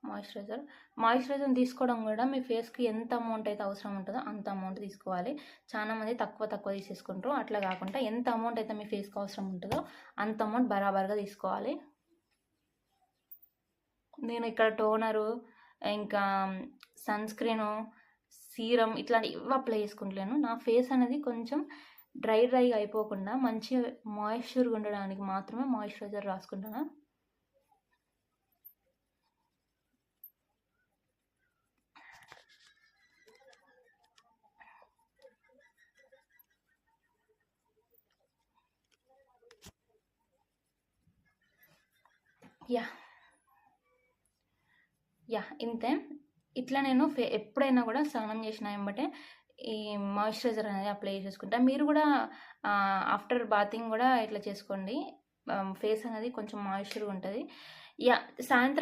మాయిశ్చరైజర్ని తీసుకోవడం కూడా మీ ఫేస్కి ఎంత అమౌంట్ అయితే అవసరం ఉంటుందో అంత అమౌంట్ తీసుకోవాలి. చాలా మంది తక్కువ తీసేసుకుంటారు. అట్లా కాకుండా ఎంత అమౌంట్ అయితే మీ ఫేస్కి అవసరం ఉంటుందో అంత అమౌంట్ బరాబర్గా తీసుకోవాలి. నేను ఇక్కడ టోనరు, ఇంకా సన్ స్క్రీను, సీరం ఇట్లాంటి ఇవి అప్లై చేసుకుంటలేను. నా ఫేస్ అనేది కొంచెం డ్రైగా అయిపోకుండా మంచి మాయిశ్చర్గా ఉండడానికి మాత్రమే మాయిశ్చరైజర్ రాసుకుంటాను. ఇంతే. ఇట్లా నేను ఎప్పుడైనా కూడా స్నానం చేసిన వెంబటే ఈ మాయిశ్చరైజర్ అనేది అప్లై చేసుకుంటా. మీరు కూడా ఆఫ్టర్ బాతింగ్ కూడా ఇట్లా చేసుకోండి. ఫేస్ అనేది కొంచెం మాయిశ్చర్గా ఉంటుంది. సాయంత్రం